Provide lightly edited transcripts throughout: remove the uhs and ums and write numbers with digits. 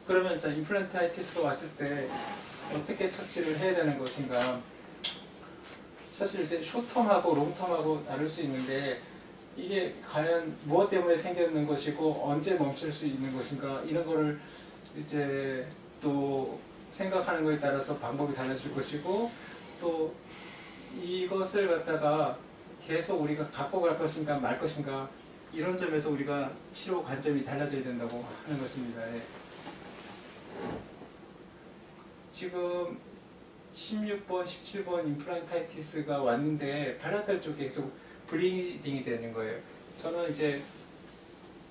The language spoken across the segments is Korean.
그러면 자, 임플란타이티스가 왔을 때 어떻게 처치를 해야 되는 것인가? 사실 이제 숏텀하고 롱텀하고 나눌 수 있는데 이게 과연 무엇 때문에 생기는 것이고 언제 멈출 수 있는 것인가 이런 거를 이제 또 생각하는 것에 따라서 방법이 달라질 것이고 또 이것을 갖다가 계속 우리가 갖고 갈 것인가 말 것인가 이런 점에서 우리가 치료 관점이 달라져야 된다고 하는 것입니다. 예. 지금 16번, 17번 임플란타이티스가 왔는데 발라달 쪽에 계속 블리딩이 되는 거예요. 저는 이제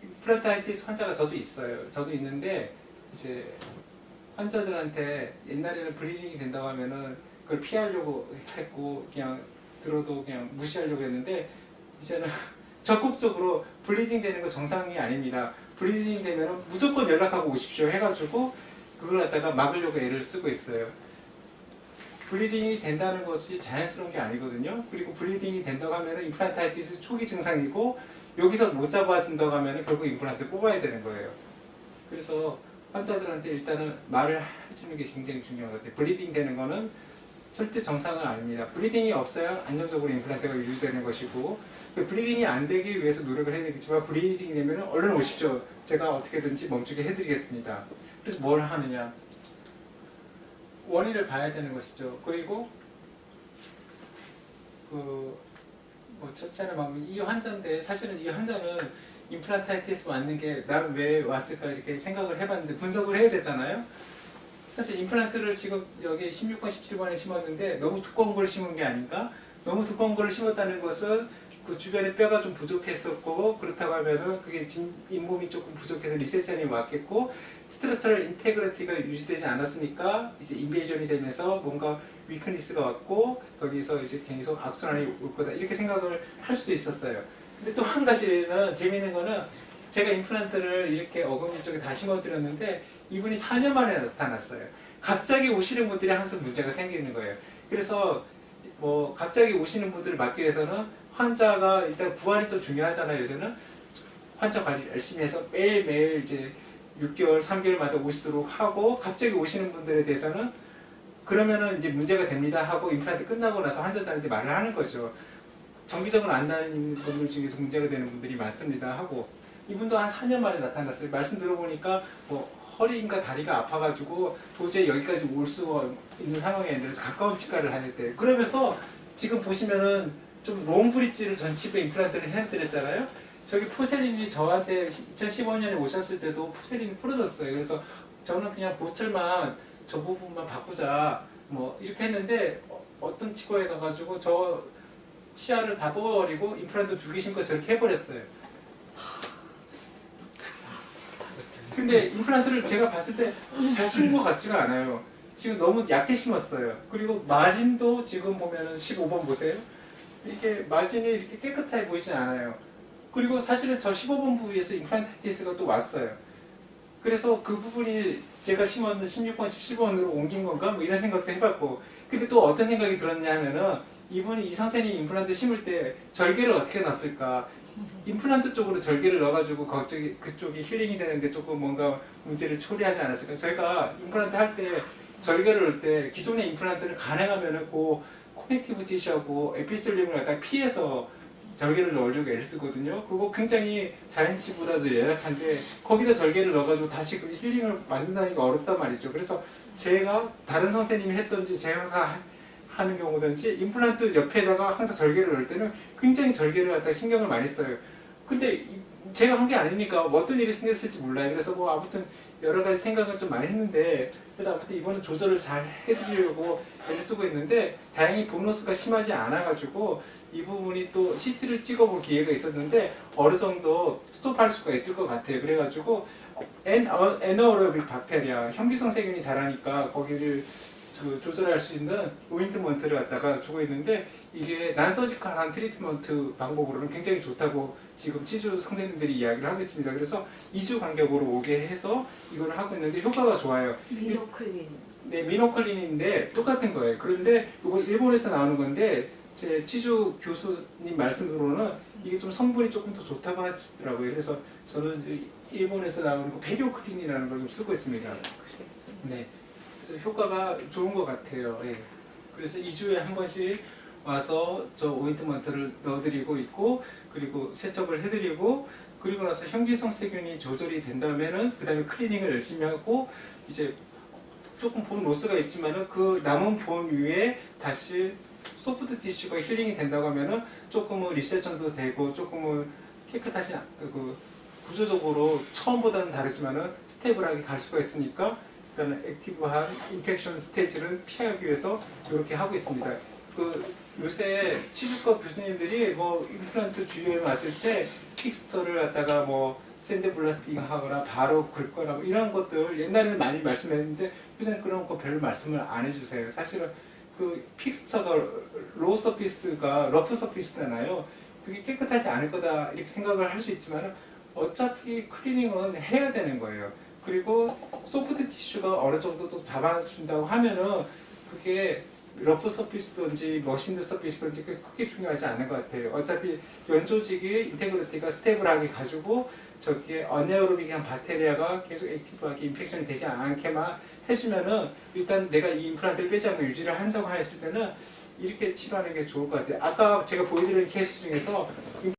임플란타이티스 환자가 저도 있어요. 저도 있는데 이제 환자들한테 옛날에는 블리딩이 된다고 하면은 그걸 피하려고 했고 그냥 들어도 그냥 무시하려고 했는데 이제는 적극적으로 블리딩 되는 거 정상이 아닙니다. 블리딩 되면은 무조건 연락하고 오십시오 해가지고 그걸 갖다가 막으려고 애를 쓰고 있어요. 블리딩이 된다는 것이 자연스러운 게 아니거든요. 그리고 블리딩이 된다고 하면은 임플란타이티스 초기 증상이고 여기서 못 잡아준다고 하면은 결국 임플란트 뽑아야 되는 거예요. 그래서 환자들한테 일단은 말을 해주는 게 굉장히 중요한 것 같아요. 블리딩 되는 거는 절대 정상은 아닙니다. 블리딩이 없어야 안정적으로 임플란트가 유지되는 것이고 블리딩이 안 되기 위해서 노력을 해야 되겠지만 블리딩이 되면 얼른 오십시오. 제가 어떻게든지 멈추게 해드리겠습니다. 그래서 뭘 하느냐. 원인을 봐야 되는 것이죠. 그리고 뭐 첫째는 이 환자인데 사실은 이 환자는 임플란타이티스 왔는 게 난 왜 왔을까 이렇게 생각을 해봤는데 분석을 해야 되잖아요. 사실 임플란트를 지금 여기 16번, 17번에 심었는데 너무 두꺼운 걸 심은 게 아닌가? 너무 두꺼운 걸 심었다는 것은 그 주변에 뼈가 좀 부족했었고 그렇다고 하면은 그게 잇몸이 조금 부족해서 리세션이 왔겠고 스트럭처럴 인테그리티가 유지되지 않았으니까 이제 인베이전이 되면서 뭔가 위크니스가 왔고 거기서 이제 계속 악순환이 올 거다 이렇게 생각을 할 수도 있었어요. 근데 또 한 가지는 재미있는 거는 제가 임플란트를 이렇게 어금니 쪽에 다 심어드렸는데 이분이 4년 만에 나타났어요. 갑자기 오시는 분들이 항상 문제가 생기는 거예요. 그래서 뭐 갑자기 오시는 분들을 막기 위해서는 환자가 일단 부활이 또 중요하잖아요. 요새는 환자 관리 열심히 해서 매일매일 이제 6개월, 3개월마다 오시도록 하고 갑자기 오시는 분들에 대해서는 그러면은 이제 문제가 됩니다 하고 임플란트 끝나고 나서 환자들한테 말을 하는 거죠. 정기적으로 안 다니는 분들 중에서 문제가 되는 분들이 많습니다 하고 이분도 한 4년 만에 나타났어요. 말씀 들어보니까 뭐 허리인가 다리가 아파가지고 도저히 여기까지 올 수가 있는 상황이 아니라 가까운 치과를 다닐 때 그러면서 지금 보시면은 좀 롱브릿지를 전치부에 임플란트를 해드렸잖아요. 저기 포세린이 저한테 2015년에 오셨을 때도 포세린이 풀어졌어요. 그래서 저는 그냥 보철만 저 부분만 바꾸자 뭐 이렇게 했는데 어떤 치과에 가가지고 저 치아를 다 뽑아버리고 임플란트 2개 심고 저렇게 해버렸어요. 근데 임플란트를 제가 봤을 때 잘 심은 것 같지가 않아요. 지금 너무 얕게 심었어요. 그리고 마진도 지금 보면은 15번 보세요. 이게 마진이 이렇게 깨끗하게 보이진 않아요. 그리고 사실은 저 15번 부위에서 임플란타이티스가 또 왔어요. 그래서 그 부분이 제가 심었는 16번, 17번으로 옮긴 건가? 뭐 이런 생각도 해봤고. 근데 또 어떤 생각이 들었냐 하면은 이분이 이 선생님 임플란트 심을 때 절개를 어떻게 놨을까? 임플란트 쪽으로 절개를 넣어가지고 그쪽이 힐링이 되는데 조금 뭔가 문제를 초래하지 않았을까? 저희가 임플란트 할 때 절개를 넣을 때 기존의 임플란트는 가능하면은 그 코넥티브 티슈하고 에피솔륨을 갖다 피해서 절개를 넣으려고 애를 쓰거든요. 그거 굉장히 자연치보다도 열악한데 거기다 절개를 넣어가지고 다시 그 힐링을 만든다니까 어렵단 말이죠. 그래서 제가 다른 선생님이 했던지 제가 하는 경우든지 임플란트 옆에다가 항상 절개를 넣을 때는 굉장히 절개를 갖다 신경을 많이 써요. 근데 제가 한 게 아니니까 어떤 일이 생겼을지 몰라요. 그래서 뭐 아무튼 여러 가지 생각을 좀 많이 했는데 그래서 아무튼 이번은 조절을 잘 해드리려고 애를 쓰고 있는데 다행히 보너스가 심하지 않아가지고 이 부분이 또 CT를 찍어볼 기회가 있었는데 어느 정도 스톱할 수가 있을 것 같아요. 그래가지고 에너로빅 박테리아 현기성 세균이 자라니까 거기를 조절할 수 있는 오인트먼트를 갖다가 주고 있는데 이게 난서지컬한 트리트먼트 방법으로는 굉장히 좋다고 지금 치주 선생님들이 이야기를 하고 있습니다. 그래서 2주 간격으로 오게 해서 이걸 하고 있는데 효과가 좋아요. 미노클린. 네, 미노클린인데 똑같은 거예요. 그런데 이거 일본에서 나오는 건데 제 치주 교수님 말씀으로는 이게 좀 성분이 조금 더 좋다고 하시더라고요. 그래서 저는 일본에서 나오는 그 페리오크린이라는 걸 좀 쓰고 있습니다. 네, 그래서 효과가 좋은 것 같아요. 예. 그래서 2주에 한 번씩 와서 저 오인트먼트를 넣어드리고 있고, 그리고 세척을 해드리고, 그리고 나서 현기성 세균이 조절이 된다면은 그 다음에 클리닝을 열심히 하고, 이제 조금 본 로스가 있지만은 그 남은 본 위에 다시 소프트 티슈가 힐링이 된다고 하면은 조금은 리세션도 되고 조금은 깨끗하지 그 구조적으로 처음보다는 다르지만은 스테이블하게 갈 수가 있으니까 일단은 액티브한 인펙션 스테이지를 피하기 위해서 이렇게 하고 있습니다. 그 요새 치주과 교수님들이 뭐 임플란트 주위에 왔을 때 픽스처를 갖다가 뭐 샌드블라스팅 하거나 바로 긁거나 뭐 이런 것들 옛날에는 많이 말씀했는데 요새는 그런 거 별로 말씀을 안 해주세요. 사실은 그 픽스처가 로우 서피스가 러프 서피스잖아요. 그게 깨끗하지 않을 거다 이렇게 생각을 할 수 있지만 어차피 클리닝은 해야 되는 거예요. 그리고 소프트 티슈가 어느 정도 또 잡아준다고 하면은 그게 러프 서피스든지 머신드 서피스든지 크게 중요하지 않은 것 같아요. 어차피 연조직의 인테그리티가 스테이블하게 가지고 저기에 어네어로빅한 바테리아가 계속 액티브하게 인펙션이 되지 않게만 해주면은 일단 내가 이 임플란트를 빼지 않고 유지를 한다고 했을 때는 이렇게 치료하는 게 좋을 것 같아요. 아까 제가 보여드린 케이스 중에서